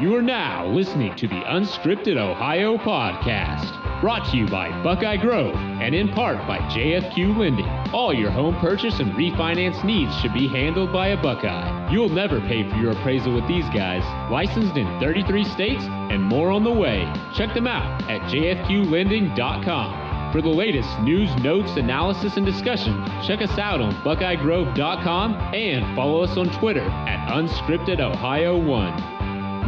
You are now listening to the Unscripted Ohio Podcast, brought to you by Buckeye Grove and in part by JFQ Lending. All your home purchase and refinance needs should be handled by a Buckeye. You'll never pay for your appraisal with these guys. Licensed in 33 states and more on the way. Check them out at jfqlending.com. For the latest news, notes, analysis, and discussion, check us out on BuckeyeGrove.com and follow us on Twitter at UnscriptedOhio1.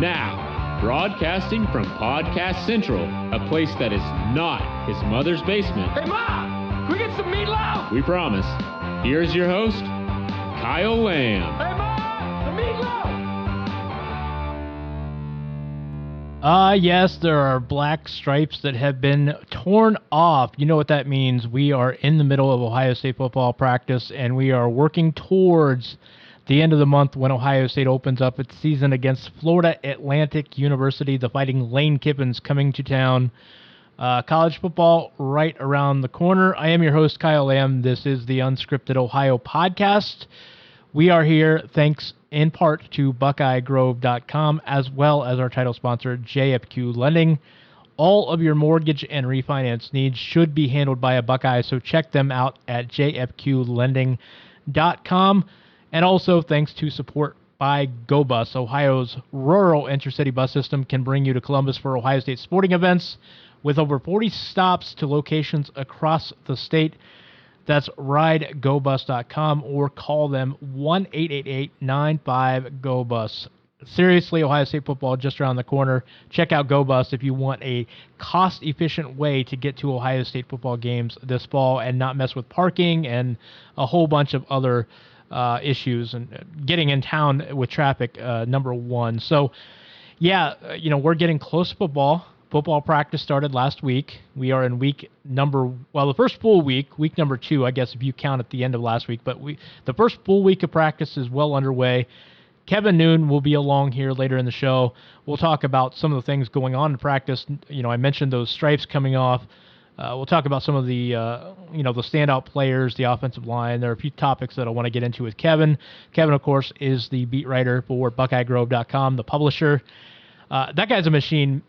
Now, broadcasting from Podcast Central, a place that is not his mother's basement. Hey, Ma! Can we get some meatloaf? We promise. Here's your host, Kyle Lamb. Hey, Ma! The meatloaf! Yes, there are black stripes that have been torn off. You know what that means. We are in the middle of Ohio State football practice, and we are working towards the end of the month when Ohio State opens up its season against Florida Atlantic University. The Fighting Lane Kiffins coming to town. College football right around the corner. I am your host, Kyle Lamb. This is the Unscripted Ohio Podcast. We are here thanks in part to BuckeyeGrove.com as well as our title sponsor, JFQ Lending. All of your mortgage and refinance needs should be handled by a Buckeye, so check them out at jfqlending.com. And also thanks to support by GoBus. Ohio's rural intercity bus system can bring you to Columbus for Ohio State sporting events with over 40 stops to locations across the state. That's ridegobus.com or call them 1-888-95-GO-BUS. Seriously, Ohio State football just around the corner. Check out GoBus if you want a cost-efficient way to get to Ohio State football games this fall and not mess with parking and a whole bunch of other issues and getting in town with traffic, number one. So, yeah, we're getting close to football. Football practice started last week. We are in the first full week number 2, I guess, if you count at the end of last week. But the first full week of practice is well underway. Kevin Noon will be along here later in the show. We'll talk about some of the things going on in practice. I mentioned those stripes coming off. We'll talk about some of the, the standout players, the offensive line. There are a few topics that I want to get into with Kevin. Kevin, of course, is the beat writer for BuckeyeGrove.com, the publisher. That guy's a machine.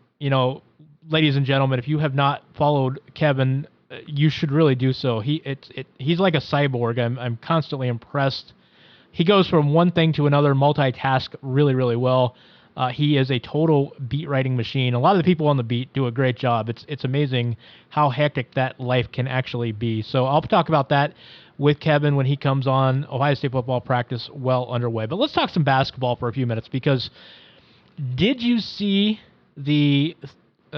Ladies and gentlemen, if you have not followed Kevin, you should really do so. He's like a cyborg. I'm constantly impressed. He goes from one thing to another, multitask really, really well. He is a total beat writing machine. A lot of the people on the beat do a great job. It's amazing how hectic that life can actually be. So I'll talk about that with Kevin when he comes on. Ohio State football practice well underway. But let's talk some basketball for a few minutes, because did you see the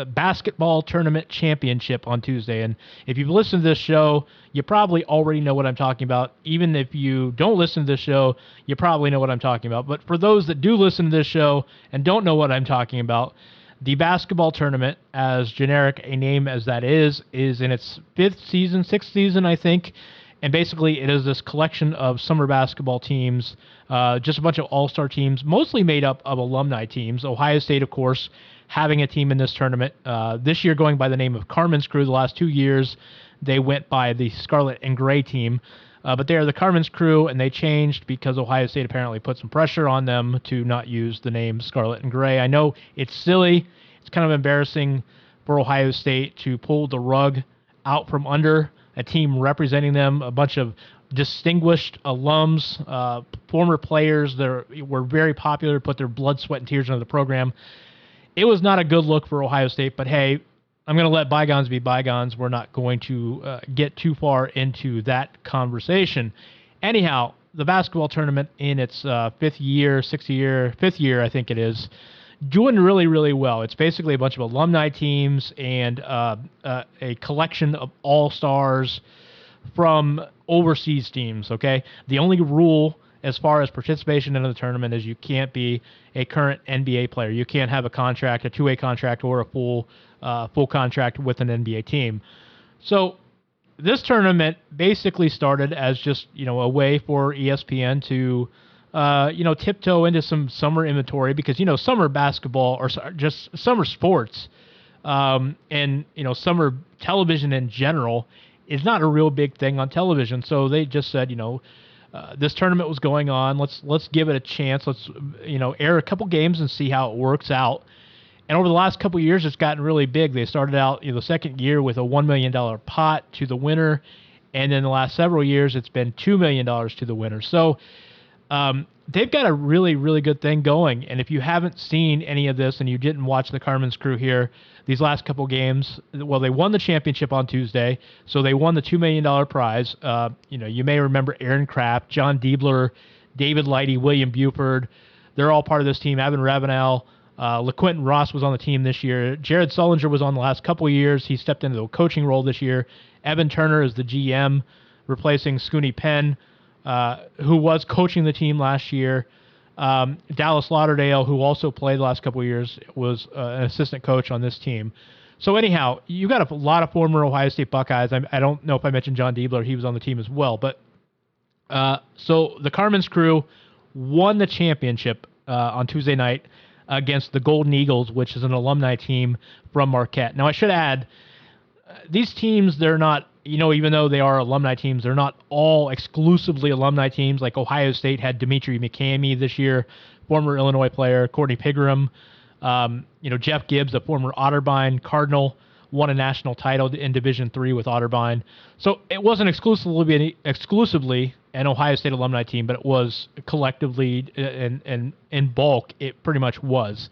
basketball tournament championship on Tuesday? And if you've listened to this show, you probably already know what I'm talking about. Even if you don't listen to this show, you probably know what I'm talking about. But for those that do listen to this show and don't know what I'm talking about, the basketball tournament, as generic a name as that is in its sixth season, I think. And basically it is this collection of summer basketball teams, just a bunch of all-star teams, mostly made up of alumni teams. Ohio State, of course, having a team in this tournament. This year going by the name of Carmen's Crew. The last 2 years they went by the Scarlet and Gray team. But they are the Carmen's Crew, and they changed because Ohio State apparently put some pressure on them to not use the name Scarlet and Gray. I know it's silly. It's kind of embarrassing for Ohio State to pull the rug out from under a team representing them, a bunch of distinguished alums, former players that were very popular, put their blood, sweat, and tears into the program. It was not a good look for Ohio State, but hey, I'm going to let bygones be bygones. We're not going to get too far into that conversation. Anyhow, the basketball tournament in its fifth year, I think it is, doing really, really well. It's basically a bunch of alumni teams and a collection of all-stars from overseas teams, okay? The only rule as far as participation in the tournament is you can't be a current NBA player. You can't have a contract, a two-way contract, or a full contract with an NBA team. So this tournament basically started as just, a way for ESPN to, tiptoe into some summer inventory because, summer basketball or just summer sports and, summer television in general is not a real big thing on television. So they just said, this tournament was going on. Let's give it a chance. Let's air a couple games and see how it works out. And over the last couple of years, it's gotten really big. They started out the second year with a $1 million pot to the winner, and then the last several years, it's been $2 million to the winner. So they've got a really, really good thing going. And if you haven't seen any of this and you didn't watch the Carmen's Crew here, these last couple games, well, they won the championship on Tuesday, so they won the $2 million prize. You may remember Aaron Kraft, John Diebler, David Lighty, William Buford. They're all part of this team. Evan Ravenel. LaQuinton Ross was on the team this year. Jared Sullinger was on the last couple of years. He stepped into the coaching role this year. Evan Turner is the GM, replacing Scooney Penn, who was coaching the team last year. Dallas Lauderdale, who also played the last couple of years, was an assistant coach on this team. So anyhow, you got a lot of former Ohio State Buckeyes. I don't know if I mentioned John Diebler. He was on the team as well. But so the Carmen's Crew won the championship on Tuesday night against the Golden Eagles, which is an alumni team from Marquette. Now, I should add, these teams, they're not, even though they are alumni teams, they're not all exclusively alumni teams. Like Ohio State had Dimitri McCamey this year, former Illinois player, Courtney Pigram, Jeff Gibbs, a former Otterbein Cardinal, won a national title in Division III with Otterbein. So it wasn't exclusively an Ohio State alumni team, but it was collectively and in bulk, it pretty much was.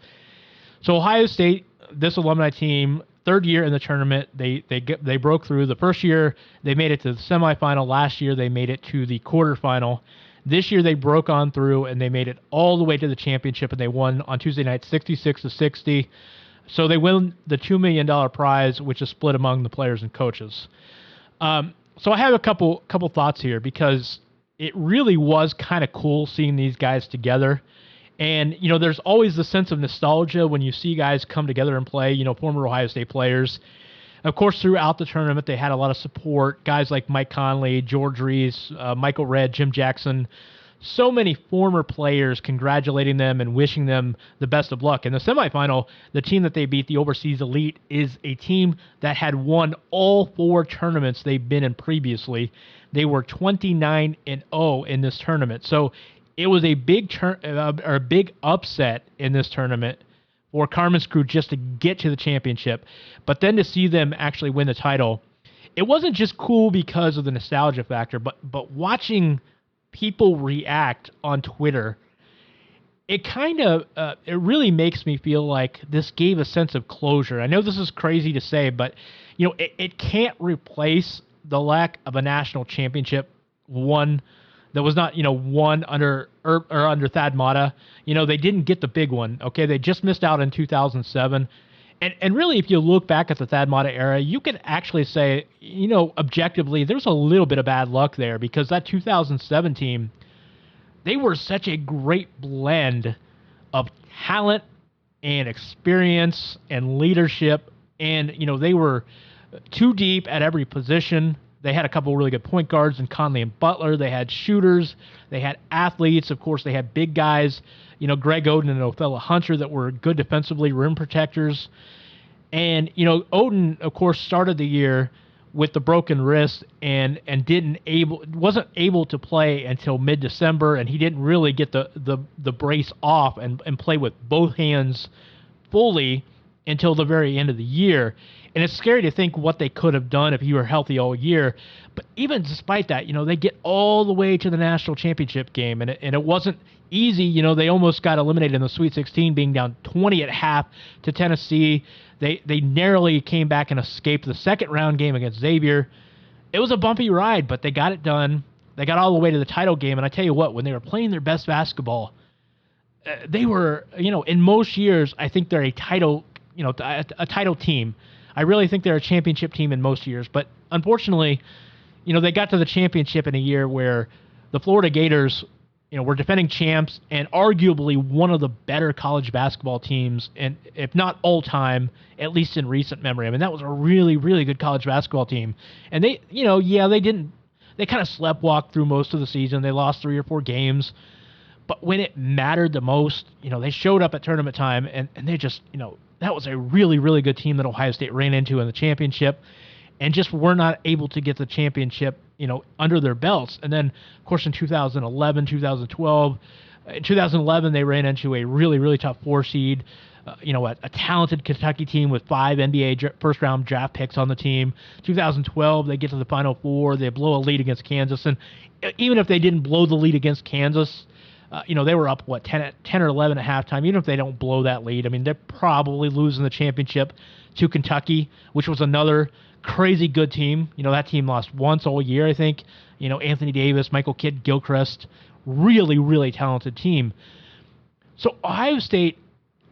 So Ohio State, this alumni team, third year in the tournament, they broke through. The first year, they made it to the semifinal. Last year, they made it to the quarterfinal. This year, they broke on through, and they made it all the way to the championship, and they won on Tuesday night 66-60. So they win the $2 million prize, which is split among the players and coaches. So I have a couple thoughts here, because it really was kind of cool seeing these guys together. And, there's always the sense of nostalgia when you see guys come together and play, former Ohio State players. Of course, throughout the tournament, they had a lot of support. Guys like Mike Conley, George Reese, Michael Redd, Jim Jackson. So many former players congratulating them and wishing them the best of luck. In the semifinal, the team that they beat, the Overseas Elite, is a team that had won all 4 tournaments they've been in previously. They were 29-0 in this tournament. So it was a big upset in this tournament for Carmen's Crew just to get to the championship. But then to see them actually win the title, it wasn't just cool because of the nostalgia factor, but watching people react on Twitter, it kind of it really makes me feel like this gave a sense of closure. I know this is crazy to say, but it can't replace the lack of a national championship won that was not won under Thad Matta. They didn't get the big one. Okay, they just missed out in 2007. And really, if you look back at the Thad Matta era, you could actually say, objectively, there's a little bit of bad luck there, because that 2007 team, they were such a great blend of talent and experience and leadership. And, they were too deep at every position. They had a couple of really good point guards in Conley and Butler. They had shooters. They had athletes. Of course, they had big guys, Greg Oden and Othello Hunter, that were good defensively, rim protectors. And, Oden, of course, started the year with the broken wrist and wasn't able to play until mid-December, and he didn't really get the brace off and play with both hands fully until the very end of the year. And it's scary to think what they could have done if he were healthy all year. But even despite that, they get all the way to the national championship game, and it wasn't easy. They almost got eliminated in the Sweet 16, being down 20 at half to Tennessee. They narrowly came back and escaped the second round game against Xavier. It was a bumpy ride, but they got it done. They got all the way to the title game, and I tell you what, when they were playing their best basketball, they were, in most years, I think they're a title team. I really think they're a championship team in most years, but unfortunately, they got to the championship in a year where the Florida Gators, were defending champs and arguably one of the better college basketball teams, and if not all time, at least in recent memory. I mean, that was a really, really good college basketball team, and they kind of sleptwalked through most of the season. They lost 3 or 4 games, but when it mattered the most, they showed up at tournament time, and they just, that was a really, really good team that Ohio State ran into in the championship, and just were not able to get the championship under their belts. And then, of course, in 2011, 2012, in 2011, they ran into a really, really tough 4 seed. A talented Kentucky team with 5 NBA first-round draft picks on the team. 2012, they get to the Final Four. They blow a lead against Kansas. And even if they didn't blow the lead against Kansas, they were up, 10 or 11 at halftime. Even if they don't blow that lead, I mean, they're probably losing the championship to Kentucky, which was another crazy good team. That team lost once all year, I think. Anthony Davis, Michael Kidd Gilchrist, really, really talented team. So Ohio State,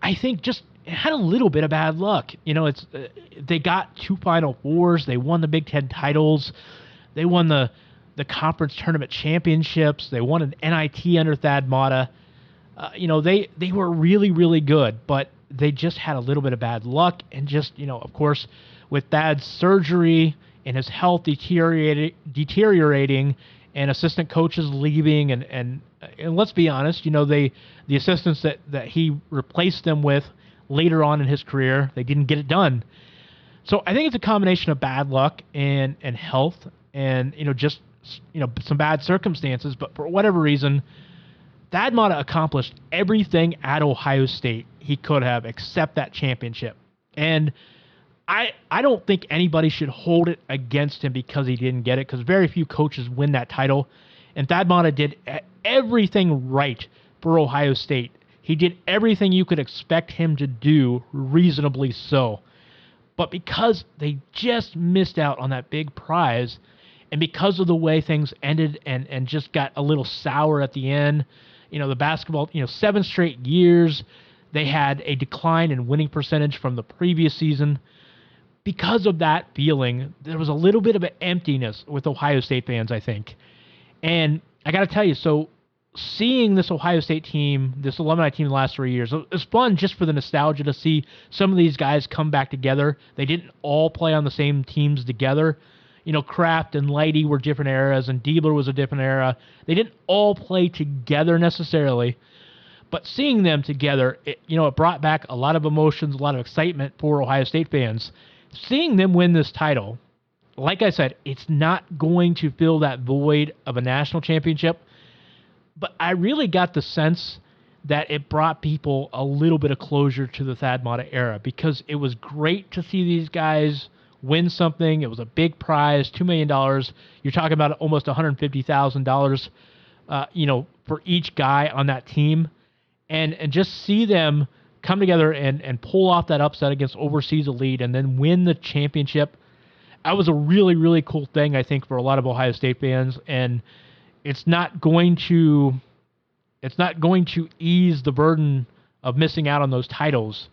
I think, just had a little bit of bad luck. They got 2 Final Fours. They won the Big Ten titles. They won the conference tournament championships. They won an NIT under Thad Matta. They were really, really good, but they just had a little bit of bad luck. And just, of course, with Thad's surgery and his health deteriorating and assistant coaches leaving, and let's be honest, the assistants that he replaced them with later on in his career, they didn't get it done. So I think it's a combination of bad luck and health and just some bad circumstances. But for whatever reason, Thad Matta accomplished everything at Ohio State he could have except that championship. And I don't think anybody should hold it against him because he didn't get it, because very few coaches win that title. And Thad Matta did everything right for Ohio State. He did everything you could expect him to do, reasonably so. But because they just missed out on that big prize, and because of the way things ended and just got a little sour at the end, the basketball, 7 straight years, they had a decline in winning percentage from the previous season. Because of that feeling, there was a little bit of an emptiness with Ohio State fans, I think. And I got to tell you, so seeing this Ohio State team, this alumni team the last 3 years, it was fun just for the nostalgia to see some of these guys come back together. They didn't all play on the same teams together. Kraft and Leidy were different eras, and Diebler was a different era. They didn't all play together necessarily. But seeing them together, it brought back a lot of emotions, a lot of excitement for Ohio State fans. Seeing them win this title, like I said, it's not going to fill that void of a national championship, but I really got the sense that it brought people a little bit of closure to the Thad Matta era, because it was great to see these guys win something. It was a big prize, $2 million. You're talking about almost $150,000, for each guy on that team, and just see them come together and pull off that upset against overseas elite and then win the championship. That was a really, really cool thing, I think, for a lot of Ohio State fans. And it's not going to ease the burden of missing out on those titles.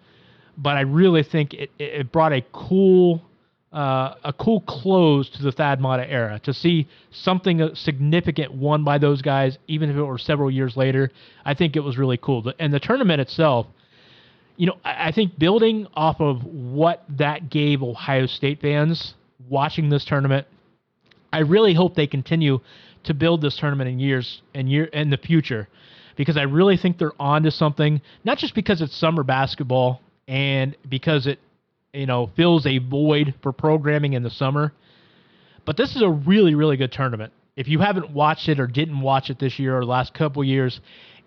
But I really think it brought a cool close to the Thad Matta era, to see something significant won by those guys, even if it were several years later. I think it was really cool. And the tournament itself, I think building off of what that gave Ohio State fans watching this tournament, I really hope they continue to build this tournament in the future, because I really think they're on to something, not just because it's summer basketball and because it fills a void for programming in the summer, but this is a really, really good tournament. If you haven't watched it or didn't watch it this year or the last couple years,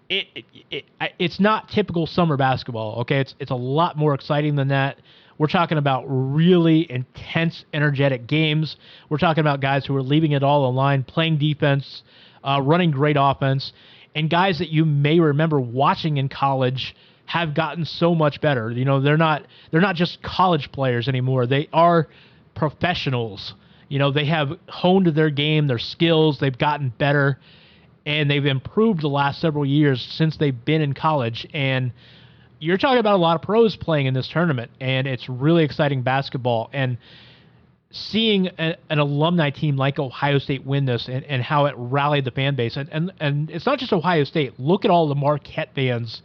it's not typical summer basketball, okay? It's a lot more exciting than that. We're talking about really intense, energetic games. We're talking about guys who are leaving it all on the line, playing defense, running great offense, and guys that you may remember watching in college have gotten so much better. They're not just college players anymore. They are professionals. They have honed their game, their skills. They've gotten better, and they've improved the last several years since they've been in college. And you're talking about a lot of pros playing in this tournament, and it's really exciting basketball. And seeing an alumni team like Ohio State win this and how it rallied the fan base. And it's not just Ohio State. Look at all the Marquette fans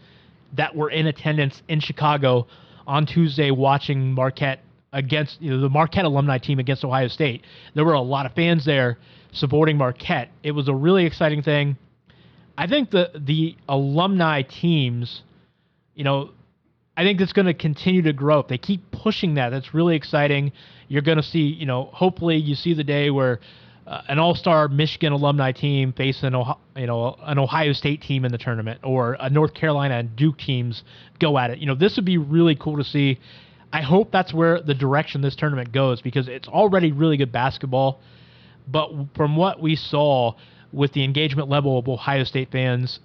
that were in attendance in Chicago on Tuesday watching Marquette against the Marquette alumni team against Ohio State. There were a lot of fans there supporting Marquette. It was a really exciting thing. I think the alumni teams, I think it's going to continue to grow. If they keep pushing that, that's really exciting. You're going to see, hopefully you see the day where an all-star Michigan alumni team facing an Ohio State team in the tournament, or a North Carolina and Duke teams go at it. This would be really cool to see. I hope that's where the direction this tournament goes, because it's already really good basketball. But from what we saw with the engagement level of Ohio State fans,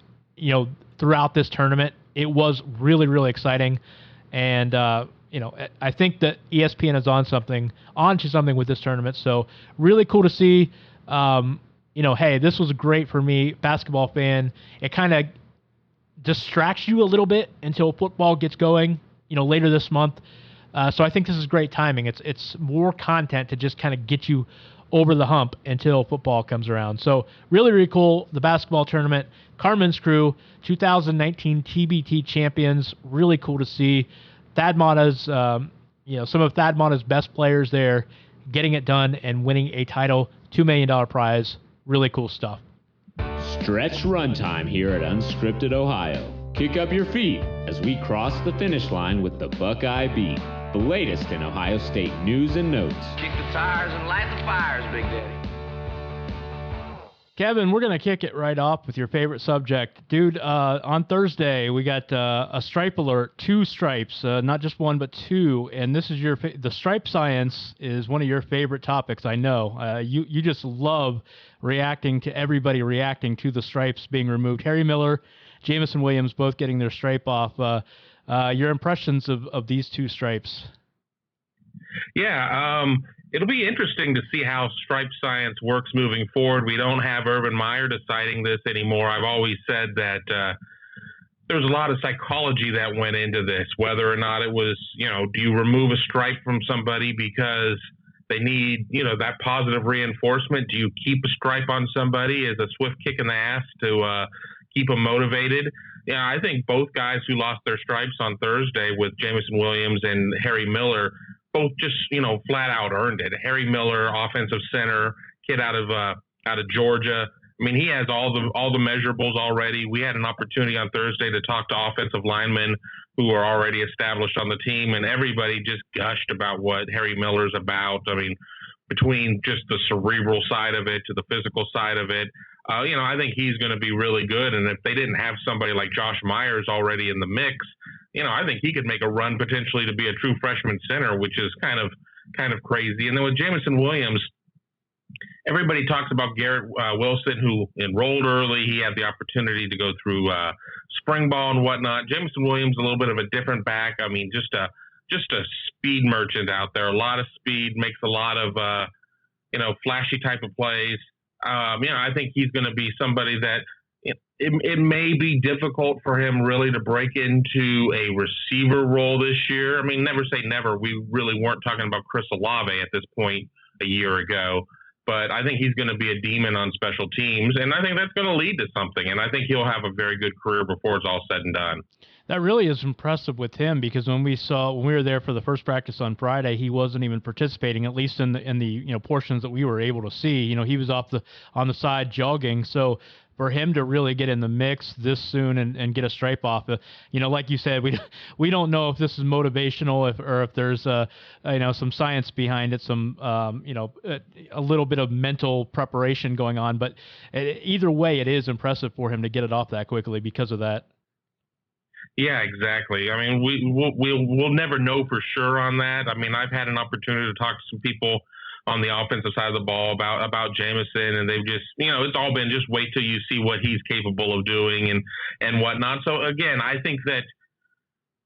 throughout this tournament, it was really, really exciting. And I think that ESPN is onto something with this tournament. So really cool to see. Hey, this was great for me, basketball fan. It kind of distracts you a little bit until football gets going, later this month. So I think this is great timing. It's more content to just kind of get you over the hump until football comes around. So really, really cool. The basketball tournament, Carmen's Crew, 2019 TBT champions. Really cool to see. Thad Matta's, some of Thad Matta's best players there, getting it done and winning a title, $2 million prize. Really cool stuff. Stretch runtime here at Unscripted Ohio. Kick up your feet as we cross the finish line with the Buckeye Beat, the latest in Ohio State news and notes. Kick the tires and light the fires, Big Daddy. Kevin, we're going to kick it right off with your favorite subject. Dude, on Thursday, we got a stripe alert, 2 stripes, not just 1, but 2. And this is the stripe science is one of your favorite topics, I know. You just love reacting to everybody reacting to the stripes being removed. Harry Miller, Jamison Williams both getting their stripe off. Your impressions of these 2 stripes? Yeah, it'll be interesting to see how stripe science works moving forward. We don't have Urban Meyer deciding this anymore. I've always said that there's a lot of psychology that went into this, whether or not it was, do you remove a stripe from somebody because they need, that positive reinforcement? Do you keep a stripe on somebody as a swift kick in the ass to keep them motivated? Yeah, I think both guys who lost their stripes on Thursday with Jamison Williams and Harry Miller both just, flat out earned it. Harry Miller, offensive center, kid out of Georgia. I mean, he has all the measurables already. We had an opportunity on Thursday to talk to offensive linemen who are already established on the team, and everybody just gushed about what Harry Miller's about. I mean, between just the cerebral side of it to the physical side of it, I think he's going to be really good. And if they didn't have somebody like Josh Myers already in the mix, I think he could make a run potentially to be a true freshman center, which is kind of crazy. And then with Jamison Williams, everybody talks about Garrett Wilson, who enrolled early. He had the opportunity to go through spring ball and whatnot. Jamison Williams, a little bit of a different back. I mean, just a speed merchant out there. A lot of speed, makes a lot of flashy type of plays. I think he's going to be somebody that it may be difficult for him really to break into a receiver role this year. I mean, never say never. We really weren't talking about Chris Olave at this point a year ago, but I think he's going to be a demon on special teams, and I think that's going to lead to something, and I think he'll have a very good career before it's all said and done. That really is impressive with him, because when we were there for the first practice on Friday, he wasn't even participating, at least in the portions that we were able to see. He was on the side jogging. So for him to really get in the mix this soon and get a stripe off, like you said, we don't know if this is motivational, or if there's some science behind it, some a little bit of mental preparation going on. But either way, it is impressive for him to get it off that quickly because of that. Yeah, exactly. I mean, we'll never know for sure on that. I mean, I've had an opportunity to talk to some people on the offensive side of the ball about Jamison, and they've just, it's all been just wait till you see what he's capable of doing and whatnot. So again, I think that,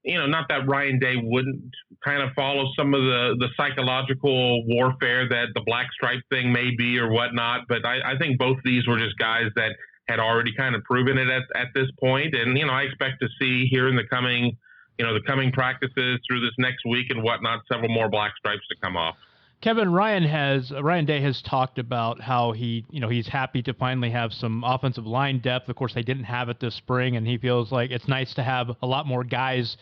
not that Ryan Day wouldn't kind of follow some of the psychological warfare that the black stripe thing may be or whatnot, but I think both of these were just guys that had already kind of proven it at this point. And, I expect to see here in the coming practices through this next week and whatnot, several more black stripes to come off. Kevin, Ryan Day has talked about how he's happy to finally have some offensive line depth. Of course, they didn't have it this spring, and he feels like it's nice to have a lot more guys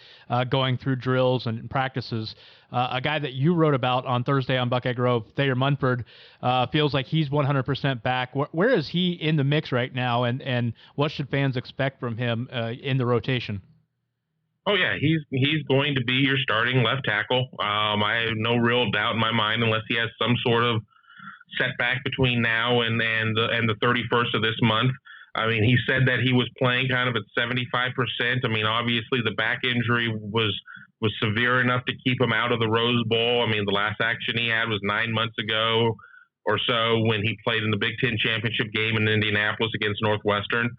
going through drills and practices. A guy that you wrote about on Thursday on Buckeye Grove, Thayer Munford, feels like he's 100% back. Where is he in the mix right now, and what should fans expect from him in the rotation? Oh, yeah, he's going to be your starting left tackle. I have no real doubt in my mind, unless he has some sort of setback between now and the 31st of this month. I mean, he said that he was playing kind of at 75%. I mean, obviously the back injury was severe enough to keep him out of the Rose Bowl. I mean, the last action he had was 9 months ago or so when he played in the Big Ten championship game in Indianapolis against Northwestern.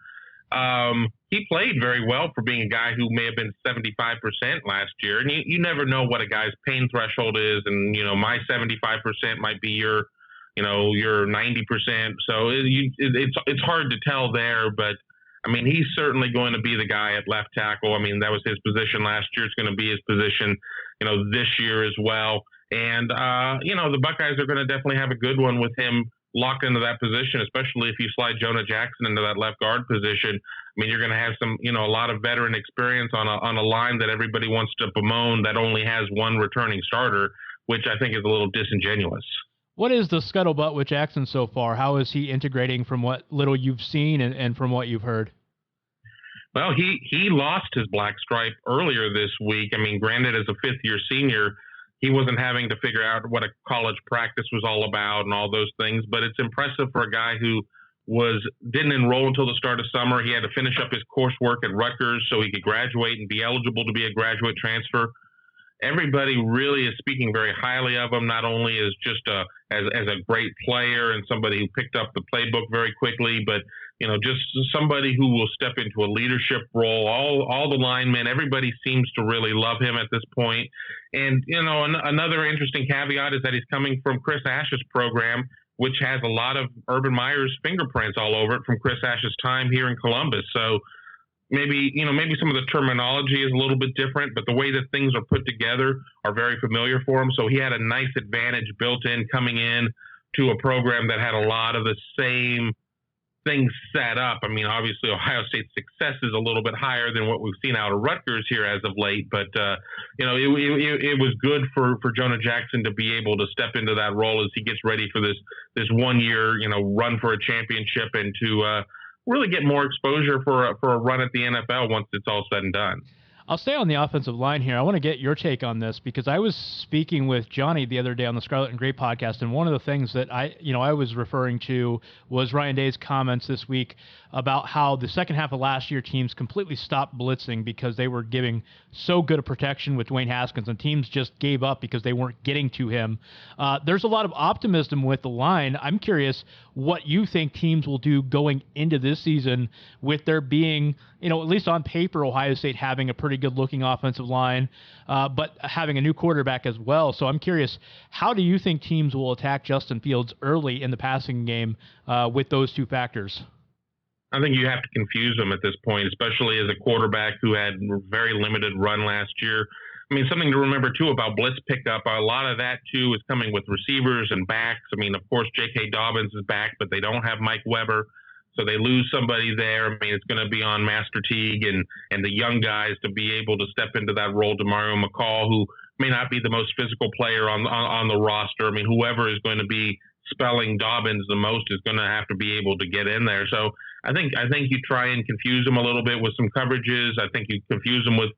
He played very well for being a guy who may have been 75% last year. And you never know what a guy's pain threshold is. And, my 75% might be your 90%. So it's hard to tell there, but I mean, he's certainly going to be the guy at left tackle. I mean, that was his position last year. It's going to be his position, this year as well. And, the Buckeyes are going to definitely have a good one with him locked into that position, especially if you slide Jonah Jackson into that left guard position. I mean, you're going to have some, a lot of veteran experience on a line that everybody wants to bemoan that only has one returning starter, which I think is a little disingenuous. What is the scuttlebutt with Jackson so far? How is he integrating from what little you've seen and from what you've heard? Well, he lost his black stripe earlier this week. I mean, granted, as a fifth-year senior, he wasn't having to figure out what a college practice was all about and all those things. But it's impressive for a guy who didn't enroll until the start of summer. He had to finish up his coursework at Rutgers so he could graduate and be eligible to be a graduate transfer. Everybody really is speaking very highly of him, not only as just as a great player and somebody who picked up the playbook very quickly, but just somebody who will step into a leadership role. All the linemen, everybody seems to really love him at this point. And another interesting caveat is that he's coming from Chris Ash's program, which has a lot of Urban Meyer's fingerprints all over it from Chris Ash's time here in Columbus. So maybe some of the terminology is a little bit different, but the way that things are put together are very familiar for him. So he had a nice advantage built in coming in to a program that had a lot of the same things set up. I mean, obviously Ohio State's success is a little bit higher than what we've seen out of Rutgers here as of late, but it was good for Jonah Jackson to be able to step into that role as he gets ready for this 1 year, run for a championship and to really get more exposure for a run at the NFL once it's all said and done. I'll stay on the offensive line here. I want to get your take on this because I was speaking with Johnny the other day on the Scarlet and Gray podcast, and one of the things that I was referring to was Ryan Day's comments this week about how the second half of last year teams completely stopped blitzing because they were giving so good a protection with Dwayne Haskins, and teams just gave up because they weren't getting to him. There's a lot of optimism with the line. I'm curious what you think teams will do going into this season with there being, at least on paper, Ohio State having a pretty good-looking offensive line, but having a new quarterback as well. So I'm curious, how do you think teams will attack Justin Fields early in the passing game with those two factors? I think you have to confuse them at this point, especially as a quarterback who had very limited run last year. I mean, something to remember, too, about blitz pickup, a lot of that, too, is coming with receivers and backs. I mean, of course, J.K. Dobbins is back, but they don't have Mike Weber. So they lose somebody there. I mean, it's going to be on Master Teague and the young guys to be able to step into that role. DeMario McCall, who may not be the most physical player on the roster. I mean, whoever is going to be spelling Dobbins the most is going to have to be able to get in there. So I think you try and confuse them a little bit with some coverages. I think you confuse them with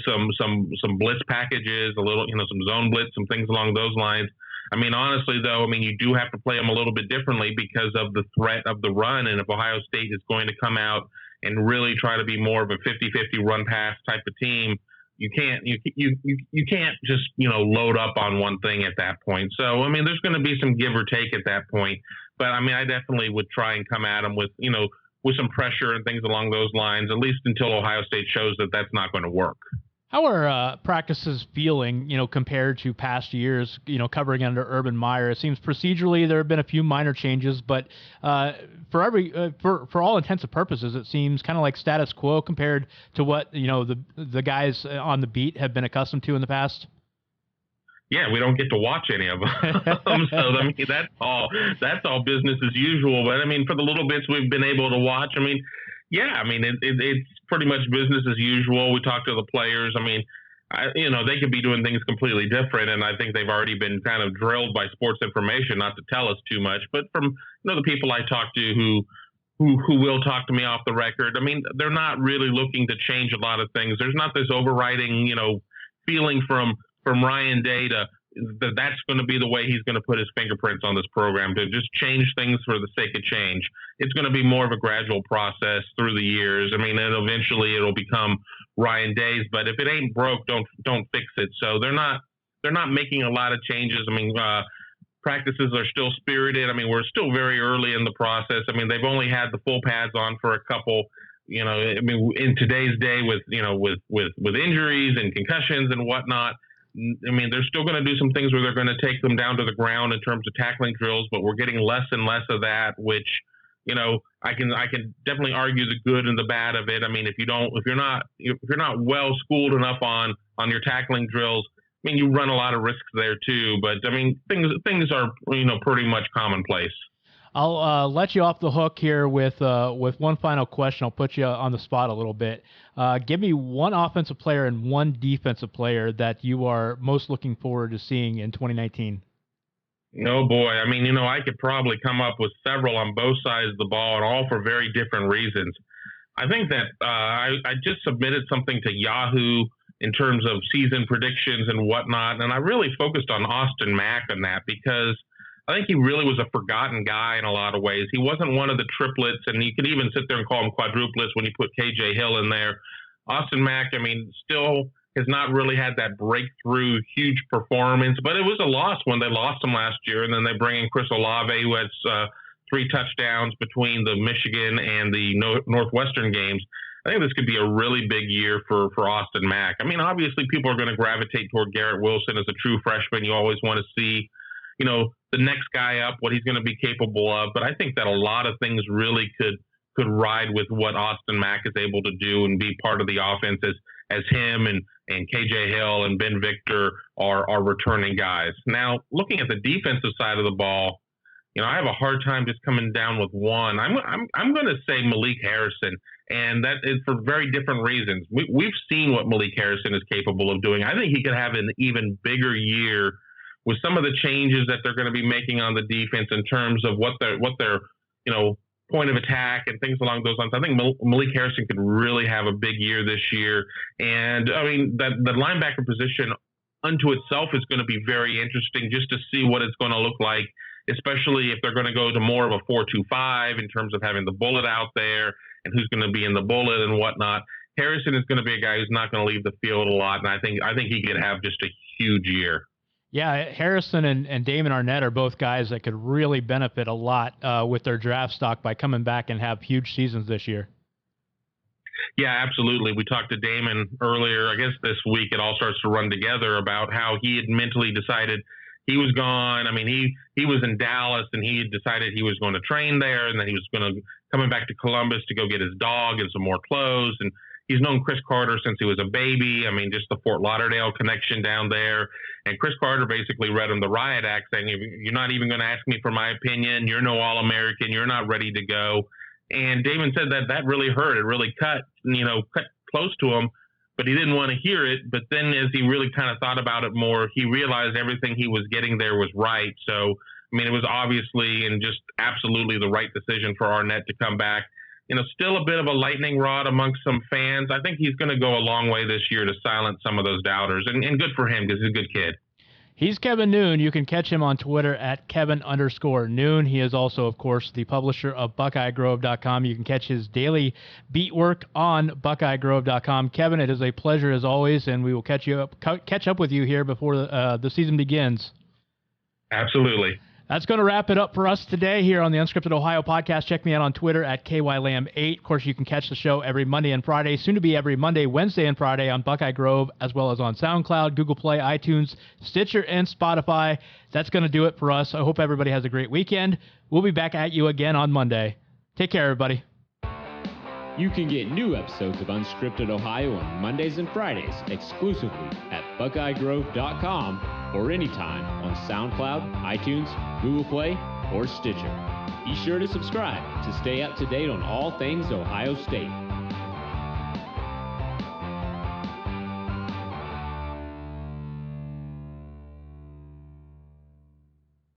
some blitz packages, a little, some zone blitz, some things along those lines. I mean, honestly, though, you do have to play them a little bit differently because of the threat of the run. And if Ohio State is going to come out and really try to be more of a 50-50 run pass type of team, you can't just, load up on one thing at that point. So, I mean, there's going to be some give or take at that point. But I mean, I definitely would try and come at them with some pressure and things along those lines, at least until Ohio State shows that that's not going to work. How are practices feeling, compared to past years, covering under Urban Meyer? It seems procedurally there have been a few minor changes, but for all intents and purposes, it seems kind of like status quo compared to what, the guys on the beat have been accustomed to in the past. Yeah, we don't get to watch any of them. So, I mean, that's all business as usual. But, I mean, for the little bits we've been able to watch, I mean, yeah, I mean, it's pretty much business as usual. We talk to the players. I mean, they could be doing things completely different, and I think they've already been kind of drilled by sports information not to tell us too much. But from the people I talk to who will talk to me off the record, I mean, they're not really looking to change a lot of things. There's not this overriding, feeling from Ryan Day to that's going to be the way he's going to put his fingerprints on this program, to just change things for the sake of change. It's going to be more of a gradual process through the years. I mean, and eventually it'll become Ryan Day's, but if it ain't broke, don't fix it. So they're not making a lot of changes. I mean, practices are still spirited. I mean, we're still very early in the process. I mean, they've only had the full pads on for a couple. You know, I mean, in today's day with injuries and concussions and whatnot, I mean, they're still going to do some things where they're going to take them down to the ground in terms of tackling drills, but we're getting less and less of that, which, you know, I can definitely argue the good and the bad of it. I mean, if you're not well schooled enough on your tackling drills, I mean, you run a lot of risks there too. But I mean, things are, you know, pretty much commonplace. I'll let you off the hook here with one final question. I'll put you on the spot a little bit. Give me one offensive player and one defensive player that you are most looking forward to seeing in 2019. Oh, boy. I mean, you know, I could probably come up with several on both sides of the ball, and all for very different reasons. I think that I just submitted something to Yahoo in terms of season predictions and whatnot, and I really focused on Austin Mack on that because I think he really was a forgotten guy in a lot of ways. He wasn't one of the triplets, and you could even sit there and call him quadruplets when you put KJ Hill in there. Austin Mack, I mean, still has not really had that breakthrough huge performance, but it was a loss when they lost him last year, and then they bring in Chris Olave, who had 3 touchdowns between the Michigan and the Northwestern games. I think this could be a really big year for Austin Mack. I mean, obviously people are going to gravitate toward Garrett Wilson as a true freshman. You always want to see, you know, the next guy up, what he's going to be capable of. But I think that a lot of things really could ride with what Austin Mack is able to do and be part of the offense as him and KJ Hill and Ben Victor are returning guys. Now, looking at the defensive side of the ball, you know, I have a hard time just coming down with one. I'm going to say Malik Harrison, and that is for very different reasons. We've seen what Malik Harrison is capable of doing. I think he could have an even bigger year with some of the changes that they're going to be making on the defense in terms of what their you know, point of attack and things along those lines. I think Malik Harrison could really have a big year this year. And I mean, the linebacker position unto itself is going to be very interesting just to see what it's going to look like, especially if they're going to go to more of a 4-2-5 in terms of having the bullet out there and who's going to be in the bullet and whatnot. Harrison is going to be a guy who's not going to leave the field a lot, and I think he could have just a huge year. Yeah, Harrison and Damon Arnette are both guys that could really benefit a lot with their draft stock by coming back and have huge seasons this year. Yeah, absolutely. We talked to Damon earlier, I guess this week. It all starts to run together about how he had mentally decided he was gone. I mean, he was in Dallas and he had decided he was going to train there, and then he was going to coming back to Columbus to go get his dog and some more clothes. And he's known Chris Carter since he was a baby. I mean, just the Fort Lauderdale connection down there. And Chris Carter basically read him the riot act, saying, "You're not even going to ask me for my opinion. You're no All-American. You're not ready to go." And Damon said that really hurt. It really cut close to him, but he didn't want to hear it. But then as he really kind of thought about it more, he realized everything he was getting there was right. So, I mean, it was obviously and just absolutely the right decision for Arnette to come back. You know, still a bit of a lightning rod amongst some fans. I think he's going to go a long way this year to silence some of those doubters, and good for him because he's a good kid. He's Kevin Noon. You can catch him on Twitter at Kevin_Noon. He is also, of course, the publisher of BuckeyeGrove.com. You can catch his daily beat work on BuckeyeGrove.com. Kevin, it is a pleasure as always, and we will catch up with you here before the season begins. Absolutely. That's going to wrap it up for us today here on the Unscripted Ohio podcast. Check me out on Twitter at KYLam8. Of course, you can catch the show every Monday and Friday, soon to be every Monday, Wednesday, and Friday on Buckeye Grove, as well as on SoundCloud, Google Play, iTunes, Stitcher, and Spotify. That's going to do it for us. I hope everybody has a great weekend. We'll be back at you again on Monday. Take care, everybody. You can get new episodes of Unscripted Ohio on Mondays and Fridays exclusively at BuckeyeGrove.com or anytime on SoundCloud, iTunes, Google Play, or Stitcher. Be sure to subscribe to stay up to date on all things Ohio State.